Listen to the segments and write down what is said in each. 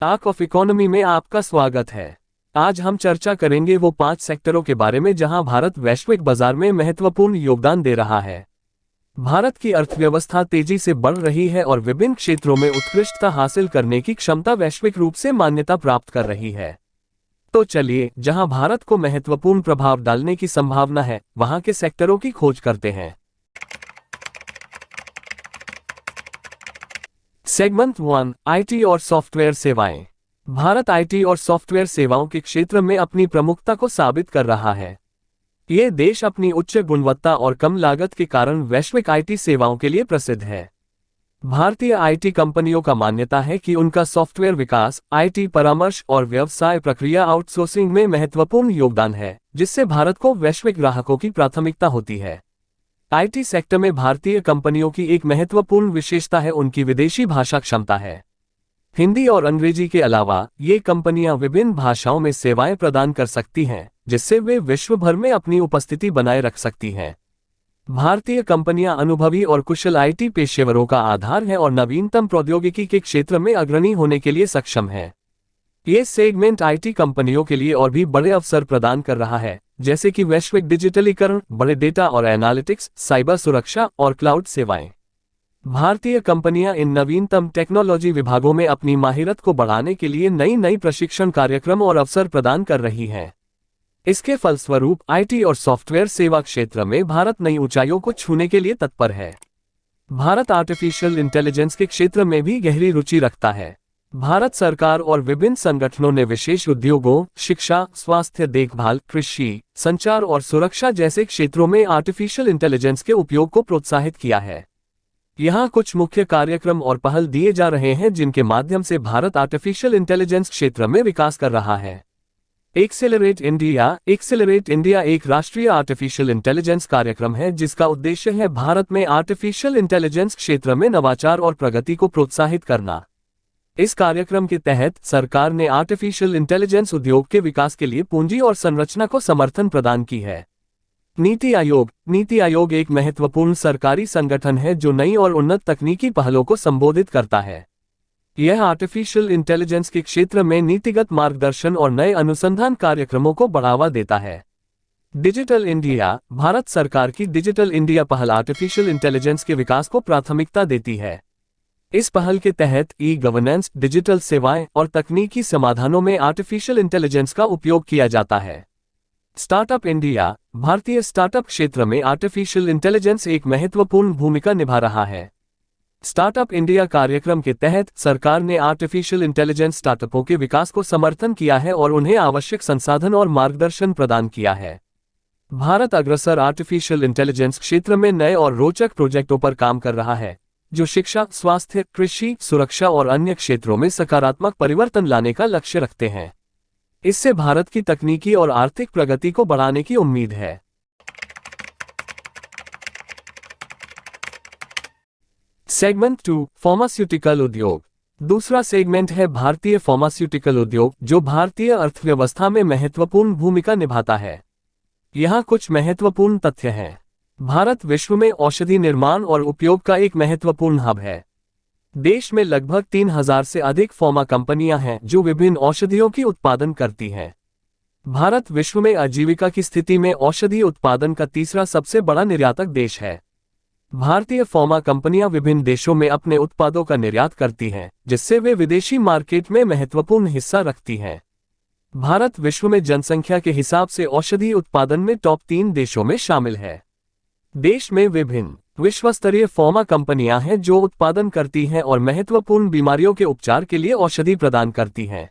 Talk of economy में आपका स्वागत है। आज हम चर्चा करेंगे वो 5 सेक्टरों के बारे में जहां भारत वैश्विक बाजार में महत्वपूर्ण योगदान दे रहा है। भारत की अर्थव्यवस्था तेजी से बढ़ रही है और विभिन्न क्षेत्रों में उत्कृष्टता हासिल करने की क्षमता वैश्विक रूप से मान्यता प्राप्त कर रही है। तो चलिए, जहां भारत को महत्वपूर्ण प्रभाव डालने की संभावना है, वहां के सेक्टरों की खोज करते हैं। सेगमेंट 1, आईटी और सॉफ्टवेयर सेवाएं। भारत आईटी और सॉफ्टवेयर सेवाओं के क्षेत्र में अपनी प्रमुखता को साबित कर रहा है। ये देश अपनी उच्च गुणवत्ता और कम लागत के कारण वैश्विक आईटी सेवाओं के लिए प्रसिद्ध है। भारतीय आईटी कंपनियों का मान्यता है कि उनका सॉफ्टवेयर विकास, आईटी परामर्श और व्यवसाय प्रक्रिया आउटसोर्सिंग में महत्वपूर्ण योगदान है, जिससे भारत को वैश्विक ग्राहकों की प्राथमिकता होती है। आईटी सेक्टर में भारतीय कंपनियों की एक महत्वपूर्ण विशेषता है उनकी विदेशी भाषा क्षमता है। हिंदी और अंग्रेजी के अलावा ये कंपनियां विभिन्न भाषाओं में सेवाएं प्रदान कर सकती हैं, जिससे वे विश्व भर में अपनी उपस्थिति बनाए रख सकती हैं। भारतीय कंपनियां अनुभवी और कुशल आईटी पेशेवरों का आधार है और नवीनतम प्रौद्योगिकी के क्षेत्र में अग्रणी होने के लिए सक्षम है। ये सेगमेंट आईटी कंपनियों के लिए और भी बड़े अवसर प्रदान कर रहा है, जैसे कि वैश्विक डिजिटलीकरण, बड़े डेटा और एनालिटिक्स, साइबर सुरक्षा और क्लाउड सेवाएं। भारतीय कंपनियां इन नवीनतम टेक्नोलॉजी विभागों में अपनी माहिरत को बढ़ाने के लिए नई प्रशिक्षण कार्यक्रम और अवसर प्रदान कर रही हैं। इसके फलस्वरूप आईटी और सॉफ्टवेयर सेवा क्षेत्र में भारत नई ऊंचाइयों को छूने के लिए तत्पर है। भारत आर्टिफिशियल इंटेलिजेंस के क्षेत्र में भी गहरी रुचि रखता है। भारत सरकार और विभिन्न संगठनों ने विशेष उद्योगों, शिक्षा, स्वास्थ्य देखभाल, कृषि, संचार और सुरक्षा जैसे क्षेत्रों में आर्टिफिशियल इंटेलिजेंस के उपयोग को प्रोत्साहित किया है। यहाँ कुछ मुख्य कार्यक्रम और पहल दिए जा रहे हैं जिनके माध्यम से भारत आर्टिफिशियल इंटेलिजेंस क्षेत्र में विकास कर रहा है। एक्सेलरेट इंडिया एक राष्ट्रीय आर्टिफिशियल इंटेलिजेंस कार्यक्रम है जिसका उद्देश्य है भारत में आर्टिफिशियल इंटेलिजेंस क्षेत्र में नवाचार और प्रगति को प्रोत्साहित करना। इस कार्यक्रम के तहत सरकार ने आर्टिफिशियल इंटेलिजेंस उद्योग के विकास के लिए पूंजी और संरचना को समर्थन प्रदान की है। नीति आयोग एक महत्वपूर्ण सरकारी संगठन है जो नई और उन्नत तकनीकी पहलों को संबोधित करता है। यह आर्टिफिशियल इंटेलिजेंस के क्षेत्र में नीतिगत मार्गदर्शन और नए अनुसंधान कार्यक्रमों को बढ़ावा देता है। डिजिटल इंडिया, भारत सरकार की डिजिटल इंडिया पहल आर्टिफिशियल इंटेलिजेंस के विकास को प्राथमिकता देती है। इस पहल के तहत ई गवर्नेंस, डिजिटल सेवाएं और तकनीकी समाधानों में आर्टिफिशियल इंटेलिजेंस का उपयोग किया जाता है। स्टार्टअप इंडिया, भारतीय स्टार्टअप क्षेत्र में आर्टिफिशियल इंटेलिजेंस एक महत्वपूर्ण भूमिका निभा रहा है। स्टार्टअप इंडिया कार्यक्रम के तहत सरकार ने आर्टिफिशियल इंटेलिजेंस स्टार्टअपों के विकास को समर्थन किया है और उन्हें आवश्यक संसाधन और मार्गदर्शन प्रदान किया है। भारत अग्रसर आर्टिफिशियल इंटेलिजेंस क्षेत्र में नए और रोचक प्रोजेक्टों पर काम कर रहा है, जो शिक्षा, स्वास्थ्य, कृषि, सुरक्षा और अन्य क्षेत्रों में सकारात्मक परिवर्तन लाने का लक्ष्य रखते हैं। इससे भारत की तकनीकी और आर्थिक प्रगति को बढ़ाने की उम्मीद है। सेगमेंट 2, फार्मास्यूटिकल उद्योग। दूसरा सेगमेंट है भारतीय फार्मास्यूटिकल उद्योग, जो भारतीय अर्थव्यवस्था में महत्वपूर्ण भूमिका निभाता है। यहाँ कुछ महत्वपूर्ण तथ्य हैं। भारत विश्व में औषधि निर्माण और उपयोग का एक महत्वपूर्ण हब है। देश में लगभग 3000 से अधिक फार्मा कंपनियां हैं जो विभिन्न औषधियों की उत्पादन करती हैं। भारत विश्व में आजीविका की स्थिति में औषधि उत्पादन का तीसरा सबसे बड़ा निर्यातक देश है। भारतीय फार्मा कंपनियां विभिन्न देशों में अपने उत्पादों का निर्यात करती हैं, जिससे वे विदेशी मार्केट में महत्वपूर्ण हिस्सा रखती हैं। भारत विश्व में जनसंख्या के हिसाब से औषधि उत्पादन में टॉप 3 देशों में शामिल है। देश में विभिन्न विश्वस्तरीय फार्मा कंपनियां हैं जो उत्पादन करती हैं और महत्वपूर्ण बीमारियों के उपचार के लिए औषधि प्रदान करती हैं।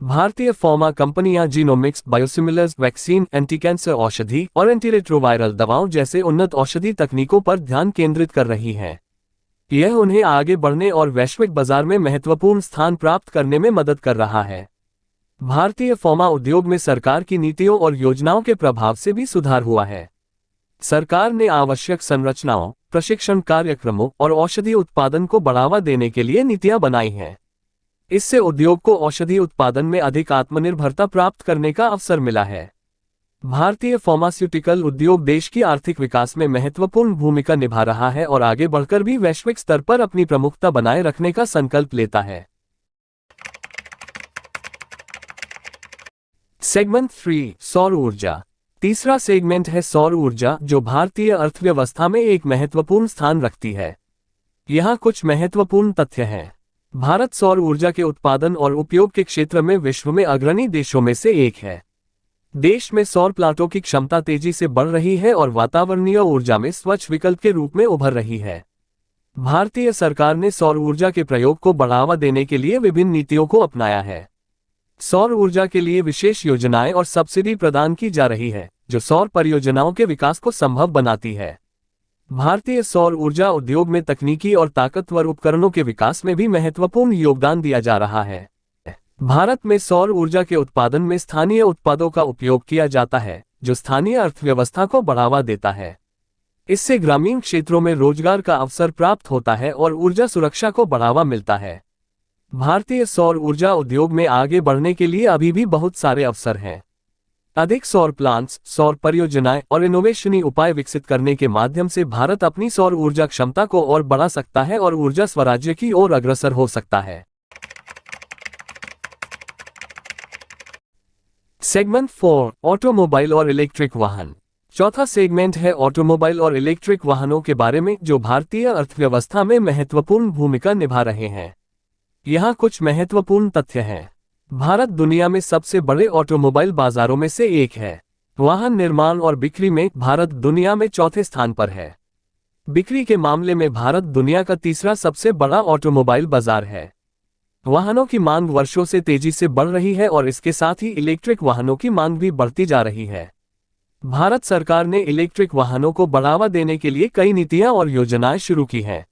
भारतीय फार्मा कंपनियां genomics, biosimilars, vaccine, anti cancer औषधि और एंटीरेट्रोवायरल दवाओं जैसे उन्नत औषधि तकनीकों पर ध्यान केंद्रित कर रही हैं। यह उन्हें आगे बढ़ने और वैश्विक बाजार में महत्वपूर्ण स्थान प्राप्त करने में मदद कर रहा है। भारतीय फार्मा उद्योग में सरकार की नीतियों और योजनाओं के प्रभाव से भी सुधार हुआ है। सरकार ने आवश्यक संरचनाओं, प्रशिक्षण कार्यक्रमों और औषधि उत्पादन को बढ़ावा देने के लिए नीतियां बनाई हैं। इससे उद्योग को औषधि उत्पादन में अधिक आत्मनिर्भरता प्राप्त करने का अवसर मिला है। भारतीय फार्मास्यूटिकल उद्योग देश की आर्थिक विकास में महत्वपूर्ण भूमिका निभा रहा है और आगे बढ़कर भी वैश्विक स्तर पर अपनी प्रमुखता बनाए रखने का संकल्प लेता है। सेगमेंट 3 सौर ऊर्जा। तीसरा सेगमेंट है सौर ऊर्जा, जो भारतीय अर्थव्यवस्था में एक महत्वपूर्ण स्थान रखती है। यहाँ कुछ महत्वपूर्ण तथ्य हैं। भारत सौर ऊर्जा के उत्पादन और उपयोग के क्षेत्र में विश्व में अग्रणी देशों में से एक है। देश में सौर प्लांटों की क्षमता तेजी से बढ़ रही है और वातावरणीय ऊर्जा में स्वच्छ विकल्प के रूप में उभर रही है। भारतीय सरकार ने सौर ऊर्जा के प्रयोग को बढ़ावा देने के लिए विभिन्न नीतियों को अपनाया है। सौर ऊर्जा के लिए विशेष योजनाएं और सब्सिडी प्रदान की जा रही है, जो सौर परियोजनाओं के विकास को संभव बनाती है। भारतीय सौर ऊर्जा उद्योग में तकनीकी और ताकतवर उपकरणों के विकास में भी महत्वपूर्ण योगदान दिया जा रहा है। भारत में सौर ऊर्जा के उत्पादन में स्थानीय उत्पादों का उपयोग किया जाता है, जो स्थानीय अर्थव्यवस्था को बढ़ावा देता है। इससे ग्रामीण क्षेत्रों में रोजगार का अवसर प्राप्त होता है और ऊर्जा सुरक्षा को बढ़ावा मिलता है। भारतीय सौर ऊर्जा उद्योग में आगे बढ़ने के लिए अभी भी बहुत सारे अवसर हैं। अधिक सौर प्लांट्स, सौर परियोजनाएं और इनोवेशनी उपाय विकसित करने के माध्यम से भारत अपनी सौर ऊर्जा क्षमता को और बढ़ा सकता है और ऊर्जा स्वराज्य की ओर अग्रसर हो सकता है। सेगमेंट 4 ऑटोमोबाइल और इलेक्ट्रिक वाहन। चौथा सेगमेंट है ऑटोमोबाइल और इलेक्ट्रिक वाहनों के बारे में, जो भारतीय अर्थव्यवस्था में महत्वपूर्ण भूमिका निभा रहे हैं। यहाँ कुछ महत्वपूर्ण तथ्य हैं। भारत दुनिया में सबसे बड़े ऑटोमोबाइल बाजारों में से एक है। वाहन निर्माण और बिक्री में भारत दुनिया में चौथे स्थान पर है। बिक्री के मामले में भारत दुनिया का तीसरा सबसे बड़ा ऑटोमोबाइल बाजार है। वाहनों की मांग वर्षों से तेजी से बढ़ रही है और इसके साथ ही इलेक्ट्रिक वाहनों की मांग भी बढ़ती जा रही है। भारत सरकार ने इलेक्ट्रिक वाहनों को बढ़ावा देने के लिए कई नीतियां और योजनाएं शुरू की हैं।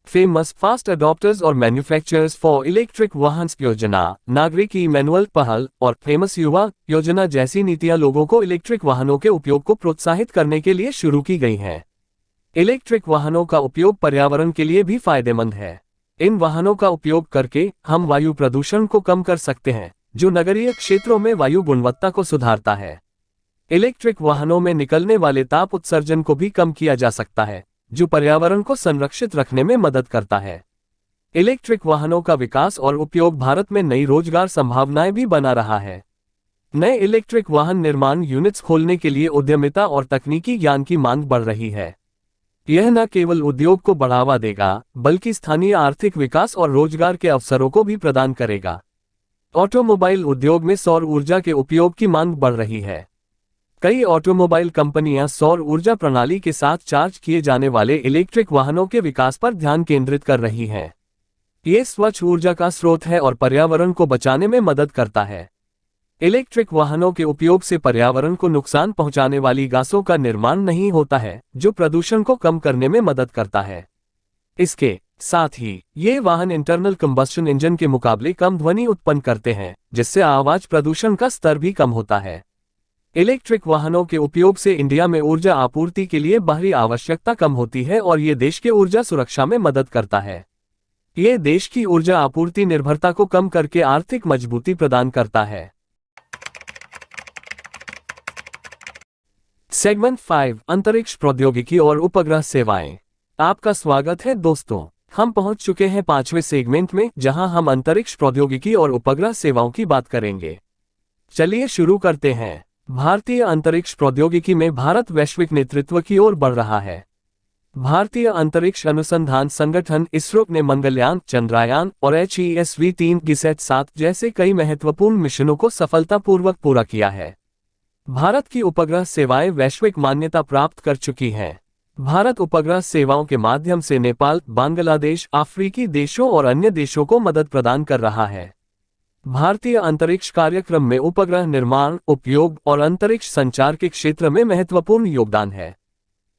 फेमस फास्ट अडॉप्टर्स और मैन्युफैक्चरर्स फॉर इलेक्ट्रिक वाहन योजना, नागरिक ई मैनुअल पहल और फेमस युवा योजना जैसी नीतियां लोगों को इलेक्ट्रिक वाहनों के उपयोग को प्रोत्साहित करने के लिए शुरू की गई हैं। इलेक्ट्रिक वाहनों का उपयोग पर्यावरण के लिए भी फायदेमंद है। इन वाहनों का उपयोग करके हम वायु प्रदूषण को कम कर सकते हैं, जो नगरीय क्षेत्रों में वायु गुणवत्ता को सुधारता है। इलेक्ट्रिक वाहनों में निकलने वाले ताप उत्सर्जन को भी कम किया जा सकता है, जो पर्यावरण को संरक्षित रखने में मदद करता है। इलेक्ट्रिक वाहनों का विकास और उपयोग भारत में नई रोजगार संभावनाएं भी बना रहा है। नए इलेक्ट्रिक वाहन निर्माण यूनिट्स खोलने के लिए उद्यमिता और तकनीकी ज्ञान की मांग बढ़ रही है। यह न केवल उद्योग को बढ़ावा देगा, बल्कि स्थानीय आर्थिक विकास और रोजगार के अवसरों को भी प्रदान करेगा। ऑटोमोबाइल उद्योग में सौर ऊर्जा के उपयोग की मांग बढ़ रही है। कई ऑटोमोबाइल कंपनियां सौर ऊर्जा प्रणाली के साथ चार्ज किए जाने वाले इलेक्ट्रिक वाहनों के विकास पर ध्यान केंद्रित कर रही हैं। ये स्वच्छ ऊर्जा का स्रोत है और पर्यावरण को बचाने में मदद करता है। इलेक्ट्रिक वाहनों के उपयोग से पर्यावरण को नुकसान पहुंचाने वाली गैसों का निर्माण नहीं होता है, जो प्रदूषण को कम करने में मदद करता है। इसके साथ ही ये वाहन इंटरनल कंबस्शन इंजन के मुकाबले कम ध्वनि उत्पन्न करते हैं, जिससे आवाज प्रदूषण का स्तर भी कम होता है। इलेक्ट्रिक वाहनों के उपयोग से इंडिया में ऊर्जा आपूर्ति के लिए बाहरी आवश्यकता कम होती है और ये देश के ऊर्जा सुरक्षा में मदद करता है। ये देश की ऊर्जा आपूर्ति निर्भरता को कम करके आर्थिक मजबूती प्रदान करता है। सेगमेंट 5 अंतरिक्ष प्रौद्योगिकी और उपग्रह सेवाएं। आपका स्वागत है दोस्तों। हम पहुंच चुके हैं 5वें सेगमेंट में, जहां हम अंतरिक्ष प्रौद्योगिकी और उपग्रह सेवाओं की बात करेंगे। चलिए शुरू करते हैं। भारतीय अंतरिक्ष प्रौद्योगिकी में भारत वैश्विक नेतृत्व की ओर बढ़ रहा है। भारतीय अंतरिक्ष अनुसंधान संगठन इसरो ने मंगलयान, चंद्रयान और HESV-3 GSAT-7 जैसे कई महत्वपूर्ण मिशनों को सफलतापूर्वक पूरा किया है। भारत की उपग्रह सेवाएं वैश्विक मान्यता प्राप्त कर चुकी हैं। भारत उपग्रह सेवाओं के माध्यम से नेपाल, बांग्लादेश, अफ्रीकी देशों और अन्य देशों को मदद प्रदान कर रहा है। भारतीय अंतरिक्ष कार्यक्रम में उपग्रह निर्माण, उपयोग और अंतरिक्ष संचार के क्षेत्र में महत्वपूर्ण योगदान है।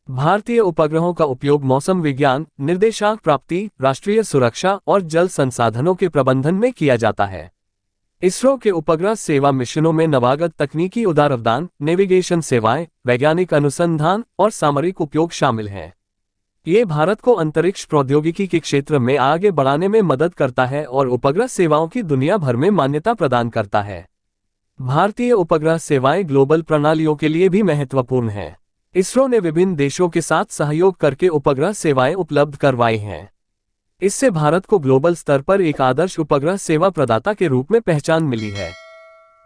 भारतीय उपग्रहों का उपयोग मौसम विज्ञान, निर्देशांक प्राप्ति, राष्ट्रीय सुरक्षा और जल संसाधनों के प्रबंधन में किया जाता है। इसरो के उपग्रह सेवा मिशनों में नवागत तकनीकी उदारदान, नेविगेशन सेवाएं, वैज्ञानिक अनुसंधान और सामरिक उपयोग शामिल हैं। ये भारत को अंतरिक्ष प्रौद्योगिकी के क्षेत्र में आगे बढ़ाने में मदद करता है और उपग्रह सेवाओं की दुनिया भर में मान्यता प्रदान करता है। भारतीय उपग्रह सेवाएं ग्लोबल प्रणालियों के लिए भी महत्वपूर्ण हैं। इसरो ने विभिन्न देशों के साथ सहयोग करके उपग्रह सेवाएं उपलब्ध करवाई हैं। इससे भारत को ग्लोबल स्तर पर एक आदर्श उपग्रह सेवा प्रदाता के रूप में पहचान मिली है।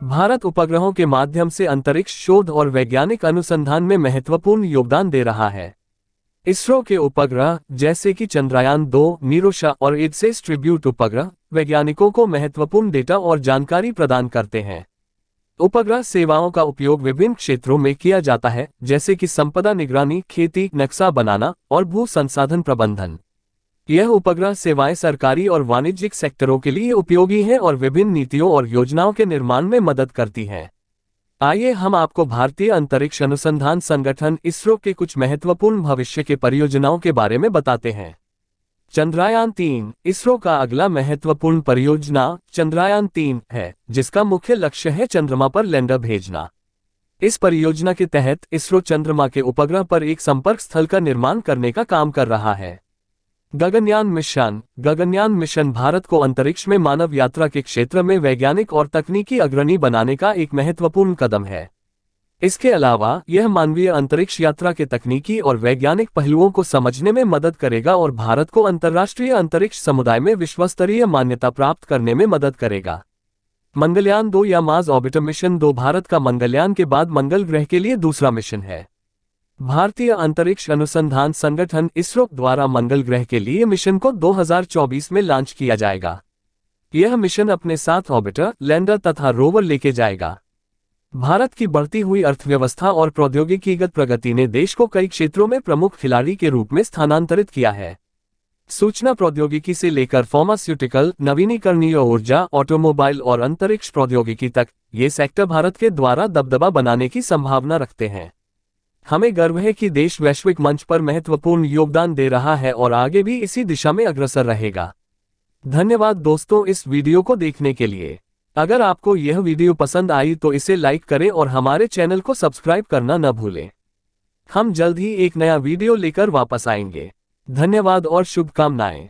भारत उपग्रहों के माध्यम से अंतरिक्ष शोध और वैज्ञानिक अनुसंधान में महत्वपूर्ण योगदान दे रहा है। इसरो के उपग्रह जैसे कि चंद्रयान-2, नीरोशा और इडसेस ट्रिब्यूट उपग्रह वैज्ञानिकों को महत्वपूर्ण डेटा और जानकारी प्रदान करते हैं। उपग्रह सेवाओं का उपयोग विभिन्न क्षेत्रों में किया जाता है, जैसे कि संपदा निगरानी, खेती, नक्शा बनाना और भू संसाधन प्रबंधन। यह उपग्रह सेवाएं सरकारी और वाणिज्यिक सेक्टरों के लिए उपयोगी हैं और विभिन्न नीतियों और योजनाओं के निर्माण में मदद करती हैं। आइए हम आपको भारतीय अंतरिक्ष अनुसंधान संगठन इसरो के कुछ महत्वपूर्ण भविष्य के परियोजनाओं के बारे में बताते हैं। चंद्रयान-3 इसरो का अगला महत्वपूर्ण परियोजना चंद्रयान-3 है, जिसका मुख्य लक्ष्य है चंद्रमा पर लैंडर भेजना। इस परियोजना के तहत इसरो चंद्रमा के उपग्रह पर एक संपर्क स्थल का निर्माण करने का काम कर रहा है। गगनयान मिशन भारत को अंतरिक्ष में मानव यात्रा के क्षेत्र में वैज्ञानिक और तकनीकी अग्रणी बनाने का एक महत्वपूर्ण कदम है। इसके अलावा यह मानवीय अंतरिक्ष यात्रा के तकनीकी और वैज्ञानिक पहलुओं को समझने में मदद करेगा और भारत को अंतर्राष्ट्रीय अंतरिक्ष समुदाय में विश्वस्तरीय मान्यता प्राप्त करने में मदद करेगा। मंगलयान-2 या मार्स ऑर्बिटर मिशन 2 भारत का मंगलयान के बाद मंगल ग्रह के लिए दूसरा मिशन है। भारतीय अंतरिक्ष अनुसंधान संगठन इसरो द्वारा मंगल ग्रह के लिए मिशन को 2024 में लॉन्च किया जाएगा। यह मिशन अपने साथ ऑर्बिटर, लैंडर तथा रोवर लेके जाएगा। भारत की बढ़ती हुई अर्थव्यवस्था और प्रौद्योगिकीगत प्रगति ने देश को कई क्षेत्रों में प्रमुख खिलाड़ी के रूप में स्थानांतरित किया है। सूचना प्रौद्योगिकी से लेकर फार्मास्यूटिकल, नवीनीकरणीय ऊर्जा, ऑटोमोबाइल और अंतरिक्ष प्रौद्योगिकी तक, ये सेक्टर भारत के द्वारा दबदबा बनाने की संभावना रखते हैं। हमें गर्व है कि देश वैश्विक मंच पर महत्वपूर्ण योगदान दे रहा है और आगे भी इसी दिशा में अग्रसर रहेगा। धन्यवाद दोस्तों इस वीडियो को देखने के लिए। अगर आपको यह वीडियो पसंद आई तो इसे लाइक करें और हमारे चैनल को सब्सक्राइब करना न भूलें। हम जल्द ही एक नया वीडियो लेकर वापस आएंगे। धन्यवाद और शुभकामनाएं।